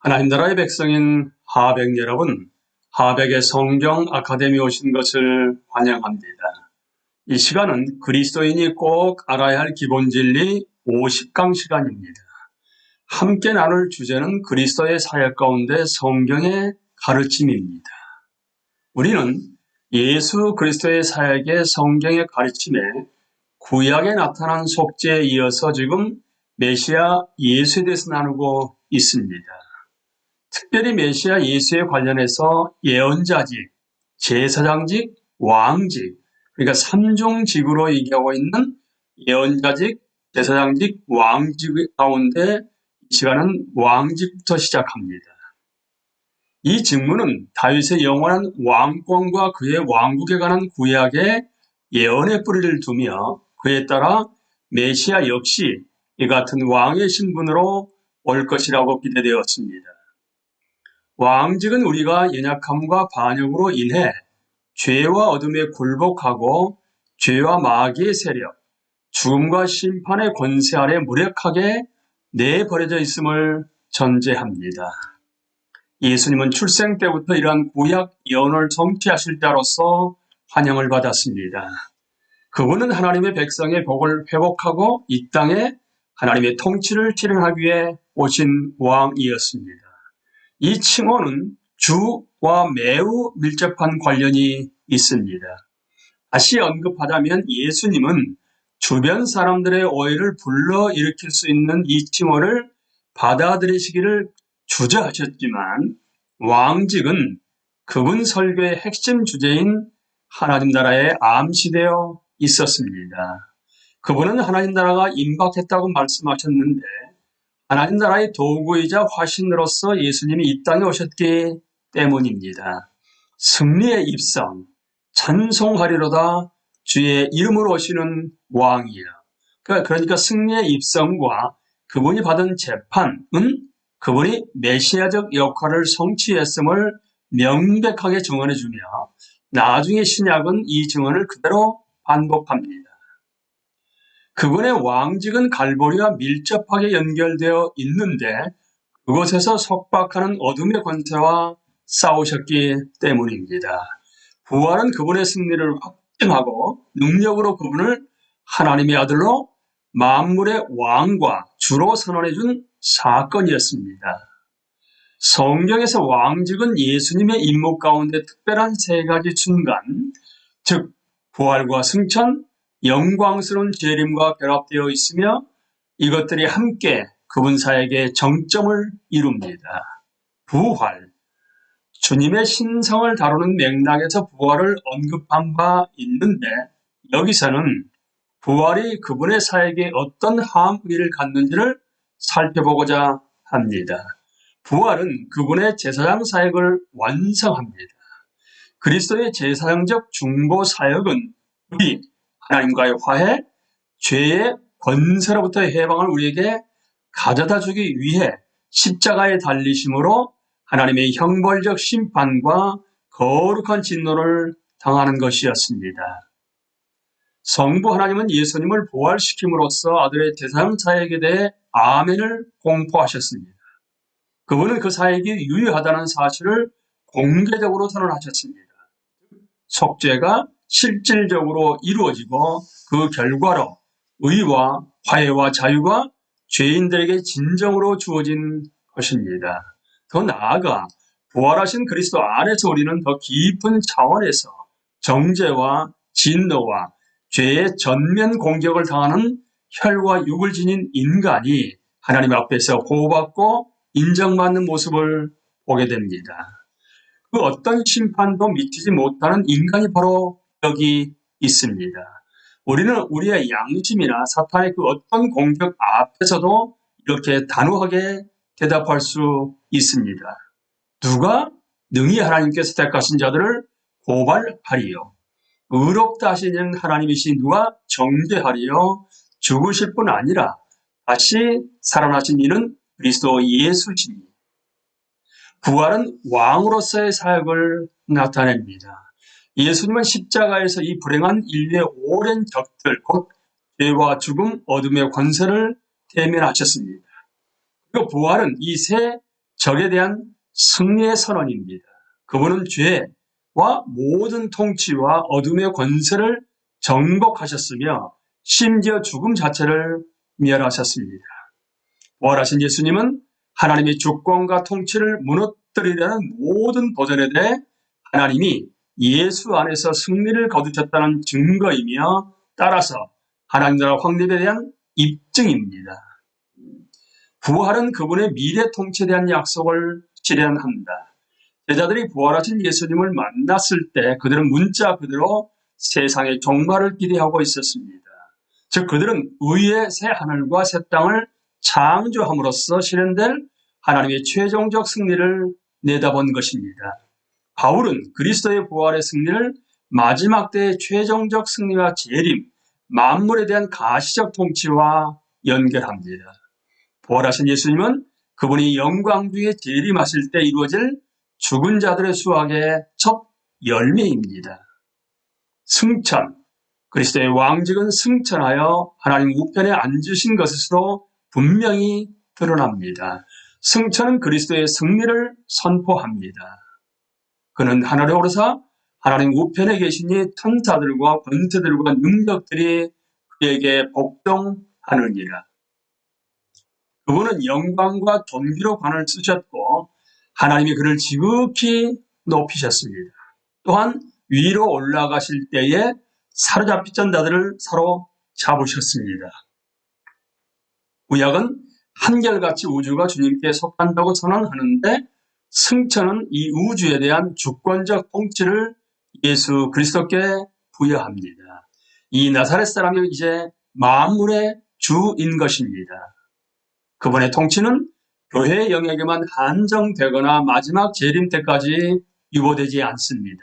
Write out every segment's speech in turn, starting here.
하나님 나라의 백성인 하백 여러분, 하백의 성경 아카데미 오신 것을 환영합니다. 이 시간은 그리스도인이 꼭 알아야 할 기본 진리 50강 시간입니다. 함께 나눌 주제는 그리스도의 사역 가운데 성경의 가르침입니다. 우리는 예수 그리스도의 사역의 성경의 가르침에 구약에 나타난 속죄에 이어서 지금 메시아 예수에 대해서 나누고 있습니다. 특별히 메시아 예수에 관련해서 예언자직, 제사장직, 왕직, 그러니까 삼중직으로 얘기하고 있는 예언자직, 제사장직, 왕직 가운데 이 시간은 왕직부터 시작합니다. 이 직무는 다윗의 영원한 왕권과 그의 왕국에 관한 구약의 예언의 뿌리를 두며 그에 따라 메시아 역시 이 같은 왕의 신분으로 올 것이라고 기대되었습니다. 왕직은 우리가 연약함과 반역으로 인해 죄와 어둠에 굴복하고 죄와 마귀의 세력, 죽음과 심판의 권세 아래 무력하게 내버려져 있음을 전제합니다. 예수님은 출생 때부터 이러한 구약 예언을 성취하실 자로서 환영을 받았습니다. 그분은 하나님의 백성의 복을 회복하고 이 땅에 하나님의 통치를 실현하기 위해 오신 왕이었습니다. 이 칭호는 주와 매우 밀접한 관련이 있습니다. 다시 언급하자면 예수님은 주변 사람들의 오해를 불러일으킬 수 있는 이 칭호를 받아들이시기를 주저하셨지만 왕직은 그분 설교의 핵심 주제인 하나님 나라에 암시되어 있었습니다. 그분은 하나님 나라가 임박했다고 말씀하셨는데 하나님 나라의 도구이자 화신으로서 예수님이 이 땅에 오셨기 때문입니다. 승리의 입성, 찬송하리로다 주의 이름으로 오시는 왕이야. 그러니까 승리의 입성과 그분이 받은 재판은 그분이 메시아적 역할을 성취했음을 명백하게 증언해 주며 나중에 신약은 이 증언을 그대로 반복합니다. 그분의 왕직은 갈보리와 밀접하게 연결되어 있는데 그곳에서 속박하는 어둠의 권세와 싸우셨기 때문입니다. 부활은 그분의 승리를 확증하고 능력으로 그분을 하나님의 아들로 만물의 왕과 주로 선언해 준 사건이었습니다. 성경에서 왕직은 예수님의 임무 가운데 특별한 세 가지 순간, 즉 부활과 승천, 영광스러운 재림과 결합되어 있으며 이것들이 함께 그분 사역의 정점을 이룹니다. 부활, 주님의 신성을 다루는 맥락에서 부활을 언급한 바 있는데 여기서는 부활이 그분의 사역에 어떤 함의를 갖는지를 살펴보고자 합니다. 부활은 그분의 제사장 사역을 완성합니다. 그리스도의 제사장적 중보 사역은 우리 하나님과의 화해, 죄의 권세로부터 해방을 우리에게 가져다 주기 위해 십자가에 달리심으로 하나님의 형벌적 심판과 거룩한 진노를 당하는 것이었습니다. 성부 하나님은 예수님을 부활시킴으로써 아들의 제사장 사역에 대해 아멘을 공포하셨습니다. 그분은 그 사역이 유효하다는 사실을 공개적으로 선언하셨습니다. 속죄가 실질적으로 이루어지고 그 결과로 의와 화해와 자유가 죄인들에게 진정으로 주어진 것입니다. 더 나아가 부활하신 그리스도 안에서 우리는 더 깊은 차원에서 정죄와 진노와 죄의 전면 공격을 당하는 혈과 육을 지닌 인간이 하나님 앞에서 보호받고 인정받는 모습을 보게 됩니다. 그 어떤 심판도 미치지 못하는 인간이 바로 여기 있습니다. 우리는 우리의 양심이나 사탄의 그 어떤 공격 앞에서도 이렇게 단호하게 대답할 수 있습니다. 누가 능히 하나님께서 택하신 자들을 고발하리요. 의롭다 하시는 하나님이신 누가 정죄하리요. 죽으실 뿐 아니라 다시 살아나신 이는 그리스도 예수시니. 부활은 왕으로서의 사역을 나타냅니다. 예수님은 십자가에서 이 불행한 인류의 오랜 적들, 곧 죄와 죽음, 어둠의 권세를 대면하셨습니다. 그리고 부활은 이 새 적에 대한 승리의 선언입니다. 그분은 죄와 모든 통치와 어둠의 권세를 정복하셨으며 심지어 죽음 자체를 멸하셨습니다. 부활하신 예수님은 하나님의 주권과 통치를 무너뜨리려는 모든 도전에 대해 하나님이 예수 안에서 승리를 거두셨다는 증거이며 따라서 하나님 나라 확립에 대한 입증입니다. 부활은 그분의 미래 통치에 대한 약속을 실현합니다. 제자들이 부활하신 예수님을 만났을 때 그들은 문자 그대로 세상의 종말을 기대하고 있었습니다. 즉 그들은 의의 새 하늘과 새 땅을 창조함으로써 실현될 하나님의 최종적 승리를 내다본 것입니다. 바울은 그리스도의 부활의 승리를 마지막 때의 최종적 승리와 재림, 만물에 대한 가시적 통치와 연결합니다. 부활하신 예수님은 그분이 영광 중에 재림하실 때 이루어질 죽은 자들의 수확의 첫 열매입니다. 승천, 그리스도의 왕직은 승천하여 하나님 우편에 앉으신 것으로 분명히 드러납니다. 승천은 그리스도의 승리를 선포합니다. 그는 하늘에 오르사 하나님 우편에 계시니 천사들과 권세들과 능력들이 그에게 복종하느니라. 그분은 영광과 존귀로 관을 쓰셨고 하나님이 그를 지극히 높이셨습니다. 또한 위로 올라가실 때에 사로잡히던 자들을 사로잡으셨습니다. 구약은 한결같이 우주가 주님께 속한다고 선언하는데 승천은 이 우주에 대한 주권적 통치를 예수 그리스도께 부여합니다. 이 나사렛 사람이 이제 만물의 주인 것입니다. 그분의 통치는 교회의 영역에만 한정되거나 마지막 재림 때까지 유보되지 않습니다.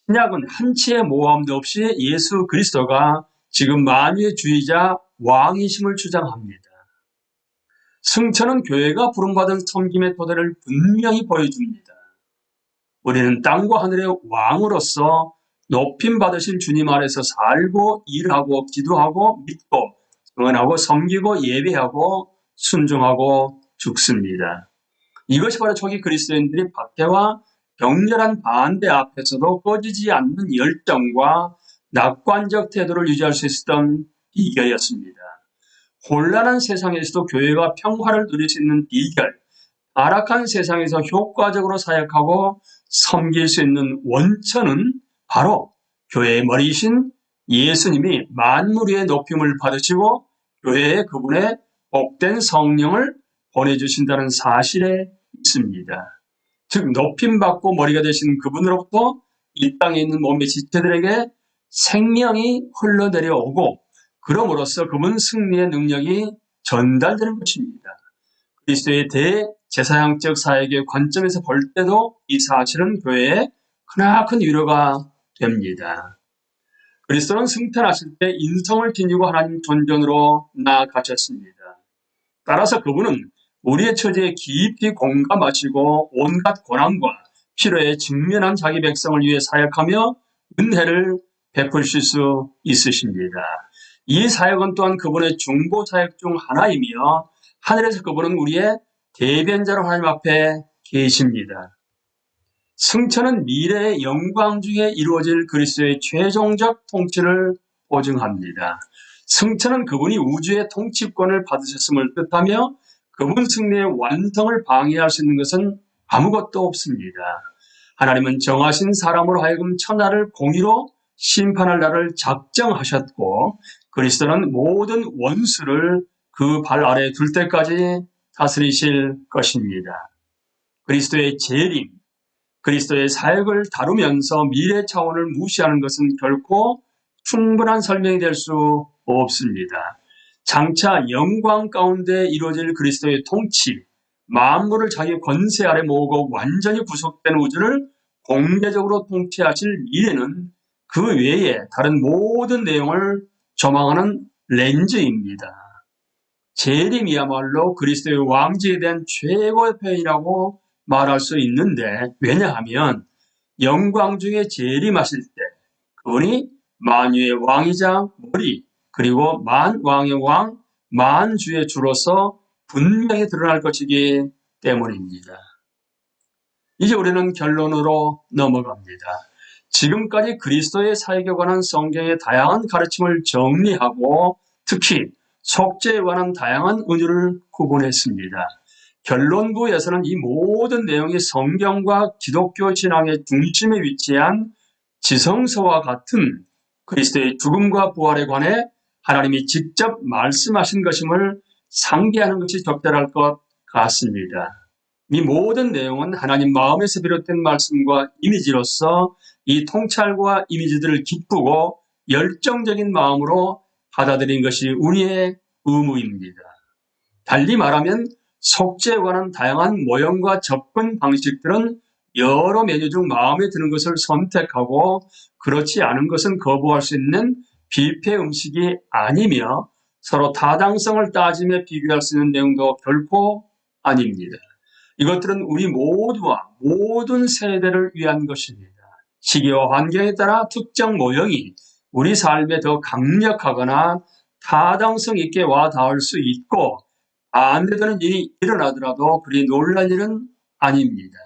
신약은 한치의 모함도 없이 예수 그리스도가 지금 만유의 주이자 왕이심을 주장합니다. 승천은 교회가 부름받은 섬김의 토대를 분명히 보여줍니다. 우리는 땅과 하늘의 왕으로서 높임받으신 주님 아래서 살고 일하고 기도하고 믿고 응원하고 섬기고 예배하고 순종하고 죽습니다. 이것이 바로 초기 그리스도인들이 박해와 격렬한 반대 앞에서도 꺼지지 않는 열정과 낙관적 태도를 유지할 수 있었던 비결이었습니다. 혼란한 세상에서도 교회가 평화를 누릴 수 있는 비결, 타락한 세상에서 효과적으로 사역하고 섬길 수 있는 원천은 바로 교회의 머리이신 예수님이 만물 위의 높임을 받으시고 교회에 그분의 복된 성령을 보내주신다는 사실에 있습니다. 즉 높임받고 머리가 되신 그분으로부터 이 땅에 있는 몸의 지체들에게 생명이 흘러내려오고 그럼으로써 그분 승리의 능력이 전달되는 것입니다. 그리스도의 대제사장적 사역의 관점에서 볼 때도 이 사실은 교회에 크나큰 위로가 됩니다. 그리스도는 승천하실 때 인성을 지니고 하나님 존전으로 나아가셨습니다. 따라서 그분은 우리의 처지에 깊이 공감하시고 온갖 고난과 필요에 직면한 자기 백성을 위해 사역하며 은혜를 베푸실 수 있으십니다. 이 사역은 또한 그분의 중보 사역 중 하나이며 하늘에서 그분은 우리의 대변자로 하나님 앞에 계십니다. 승천은 미래의 영광 중에 이루어질 그리스도의 최종적 통치를 보증합니다. 승천은 그분이 우주의 통치권을 받으셨음을 뜻하며 그분 승리의 완성을 방해할 수 있는 것은 아무것도 없습니다. 하나님은 정하신 사람으로 하여금 천하를 공의로 심판할 날을 작정하셨고 그리스도는 모든 원수를 그 발 아래에 둘 때까지 다스리실 것입니다. 그리스도의 재림, 그리스도의 사역을 다루면서 미래 차원을 무시하는 것은 결코 충분한 설명이 될 수 없습니다. 장차 영광 가운데 이루어질 그리스도의 통치, 만물을 자기 권세 아래 모으고 완전히 구속된 우주를 공개적으로 통치하실 미래는 그 외에 다른 모든 내용을 조망하는 렌즈입니다. 재림이야말로 그리스도의 왕직에 대한 최고의 표현이라고 말할 수 있는데 왜냐하면 영광 중에 재림하실 때 그분이 만유의 왕이자 머리 그리고 만왕의 왕, 만주의 주로서 분명히 드러날 것이기 때문입니다. 이제 우리는 결론으로 넘어갑니다. 지금까지 그리스도의 사역에 관한 성경의 다양한 가르침을 정리하고 특히 속죄에 관한 다양한 은유를 구분했습니다. 결론부에서는 이 모든 내용이 성경과 기독교 신앙의 중심에 위치한 지성서와 같은 그리스도의 죽음과 부활에 관해 하나님이 직접 말씀하신 것임을 상기하는 것이 적절할 것 같습니다. 이 모든 내용은 하나님 마음에서 비롯된 말씀과 이미지로서 이 통찰과 이미지들을 기쁘고 열정적인 마음으로 받아들인 것이 우리의 의무입니다. 달리 말하면 속죄에 관한 다양한 모형과 접근 방식들은 여러 메뉴 중 마음에 드는 것을 선택하고 그렇지 않은 것은 거부할 수 있는 뷔페 음식이 아니며 서로 타당성을 따지며 비교할 수 있는 내용도 결코 아닙니다. 이것들은 우리 모두와 모든 세대를 위한 것입니다. 시기와 환경에 따라 특정 모형이 우리 삶에 더 강력하거나 타당성 있게 와 닿을 수 있고 반대되는 일이 일어나더라도 그리 놀랄 일은 아닙니다.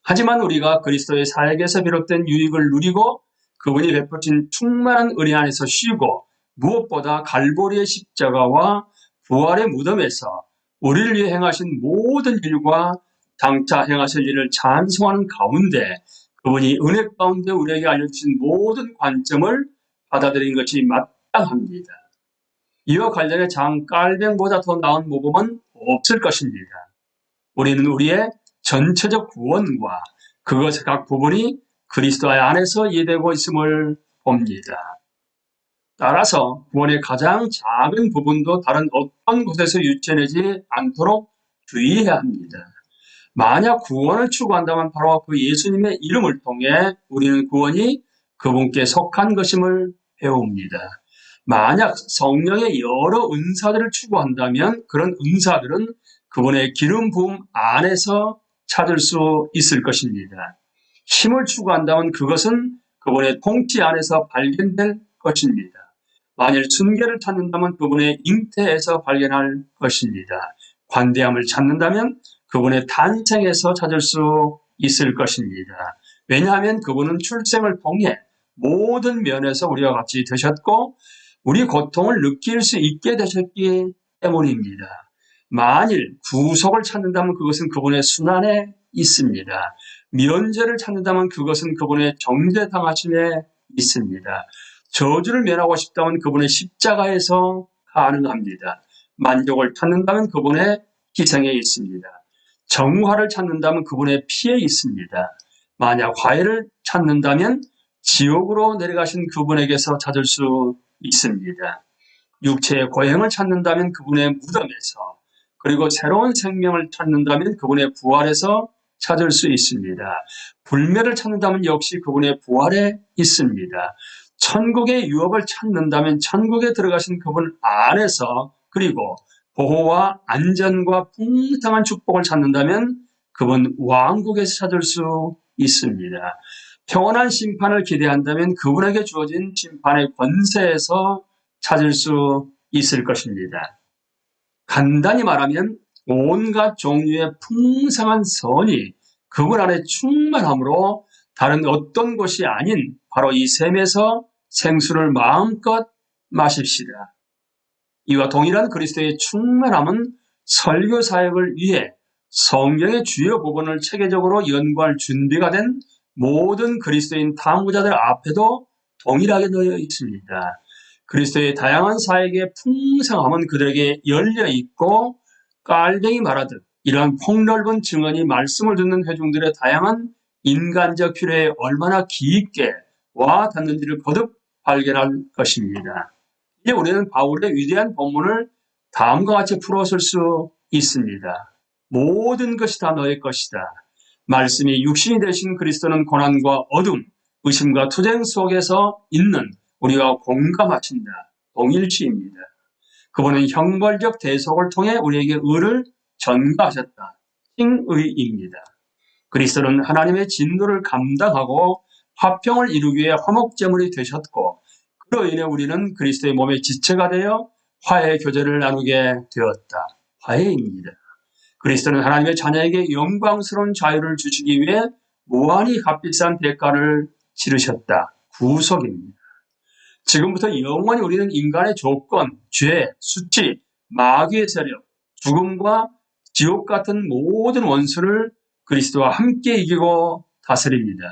하지만 우리가 그리스도의 사역에서 비롯된 유익을 누리고 그분이 베푸신 충만한 은혜 안에서 쉬고 무엇보다 갈보리의 십자가와 부활의 무덤에서 우리를 위해 행하신 모든 일과 장차 행하실 일을 찬송하는 가운데 그분이 은혜 가운데 우리에게 알려주신 모든 관점을 받아들인 것이 마땅합니다. 이와 관련해 장 깔뱅보다 더 나은 모범은 없을 것입니다. 우리는 우리의 전체적 구원과 그것의 각 부분이 그리스도 안에서 이해되고 있음을 봅니다. 따라서 구원의 가장 작은 부분도 다른 어떤 곳에서 유치해내지 않도록 주의해야 합니다. 만약 구원을 추구한다면 바로 그 예수님의 이름을 통해 우리는 구원이 그분께 속한 것임을 배웁니다. 만약 성령의 여러 은사들을 추구한다면 그런 은사들은 그분의 기름 부음 안에서 찾을 수 있을 것입니다. 힘을 추구한다면 그것은 그분의 통치 안에서 발견될 것입니다. 만일 순결을 찾는다면 그분의 잉태에서 발견할 것입니다. 관대함을 찾는다면 그분의 탄생에서 찾을 수 있을 것입니다. 왜냐하면 그분은 출생을 통해 모든 면에서 우리와 같이 되셨고 우리 고통을 느낄 수 있게 되셨기 때문입니다. 만일 구속을 찾는다면 그것은 그분의 순환에 있습니다. 면죄를 찾는다면 그것은 그분의 정죄당하심에 있습니다. 저주를 면하고 싶다면 그분의 십자가에서 가능합니다. 만족을 찾는다면 그분의 희생에 있습니다. 정화를 찾는다면 그분의 피에 있습니다. 만약 화해를 찾는다면 지옥으로 내려가신 그분에게서 찾을 수 있습니다. 육체의 고행을 찾는다면 그분의 무덤에서, 그리고 새로운 생명을 찾는다면 그분의 부활에서 찾을 수 있습니다. 불멸을 찾는다면 역시 그분의 부활에 있습니다. 천국의 유업을 찾는다면 천국에 들어가신 그분 안에서, 그리고 보호와 안전과 풍성한 축복을 찾는다면 그분 왕국에서 찾을 수 있습니다. 평온한 심판을 기대한다면 그분에게 주어진 심판의 권세에서 찾을 수 있을 것입니다. 간단히 말하면 온갖 종류의 풍성한 선이 그분 안에 충만함으로 다른 어떤 곳이 아닌 바로 이 샘에서 생수를 마음껏 마십시다. 이와 동일한 그리스도의 충만함은 설교 사역을 위해 성경의 주요 부분을 체계적으로 연구할 준비가 된 모든 그리스도인 탐구자들 앞에도 동일하게 놓여 있습니다. 그리스도의 다양한 사역의 풍성함은 그들에게 열려 있고 깔뱅이 말하듯 이러한 폭넓은 증언이 말씀을 듣는 회중들의 다양한 인간적 필요에 얼마나 깊게 와 닿는지를 거듭 발견할 것입니다. 이제 우리는 바울의 위대한 본문을 다음과 같이 풀어설 수 있습니다. 모든 것이 다 너의 것이다. 말씀이 육신이 되신 그리스도는 고난과 어둠, 의심과 투쟁 속에서 있는 우리와 공감하신다. 동일치입니다. 그분은 형벌적 대속을 통해 우리에게 의를 전가하셨다. 칭의입니다. 그리스도는 하나님의 진노를 감당하고 화평을 이루기 위해 화목제물이 되셨고 그로 인해 우리는 그리스도의 몸의 지체가 되어 화해 교제를 나누게 되었다. 화해입니다. 그리스도는 하나님의 자녀에게 영광스러운 자유를 주시기 위해 무한히 값비싼 대가를 치르셨다. 구속입니다. 지금부터 영원히 우리는 인간의 조건, 죄, 수치, 마귀의 세력, 죽음과 지옥 같은 모든 원수를 그리스도와 함께 이기고 다스립니다.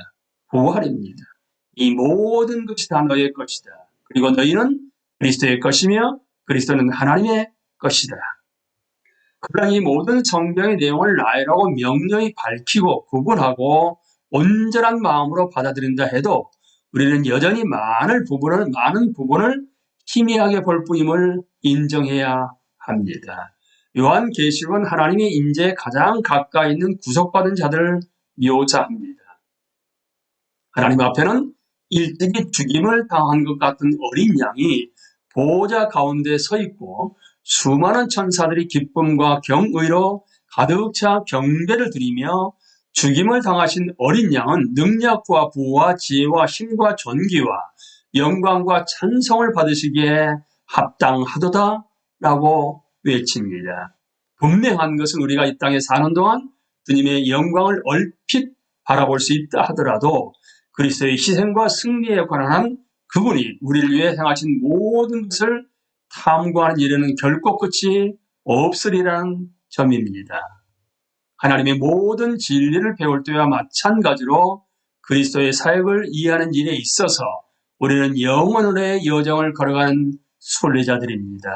부활입니다. 이 모든 것이 다 너의 것이다. 그리고 너희는 그리스도의 것이며 그리스도는 하나님의 것이다. 그러나 이 모든 성경의 내용을 나이라고 명령히 밝히고 구분하고 온전한 마음으로 받아들인다 해도 우리는 여전히 많은 부분을 희미하게 볼 뿐임을 인정해야 합니다. 요한계시록은 하나님의 임재에 가장 가까이 있는 구속받은 자들을 묘사합니다. 하나님 앞에는 일찍이 죽임을 당한 것 같은 어린 양이 보호자 가운데 서 있고 수많은 천사들이 기쁨과 경의로 가득 차 경배를 드리며 죽임을 당하신 어린 양은 능력과 부와 지혜와 힘과 존귀와 영광과 찬송을 받으시기에 합당하도다라고 외칩니다. 분명한 것은 우리가 이 땅에 사는 동안 주님의 영광을 얼핏 바라볼 수 있다 하더라도 그리스도의 희생과 승리에 관한 그분이 우리를 위해 행하신 모든 것을 탐구하는 일에는 결코 끝이 없으리라는 점입니다. 하나님의 모든 진리를 배울 때와 마찬가지로 그리스도의 사역을 이해하는 일에 있어서 우리는 영원의 여정을 걸어가는 순례자들입니다.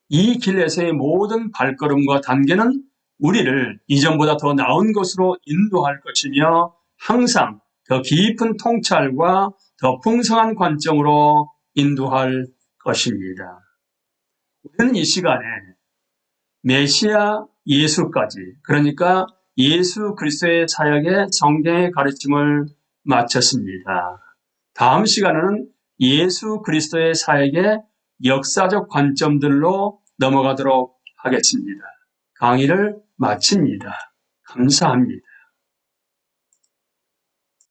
이 길에서의 모든 발걸음과 단계는 우리를 이전보다 더 나은 곳으로 인도할 것이며 항상 더 깊은 통찰과 더 풍성한 관점으로 인도할 것입니다. 우리는 이 시간에 메시아 예수까지, 그러니까 예수 그리스도의 사역의 성경의 가르침을 마쳤습니다. 다음 시간에는 예수 그리스도의 사역의 역사적 관점들로 넘어가도록 하겠습니다. 강의를 마칩니다. 감사합니다.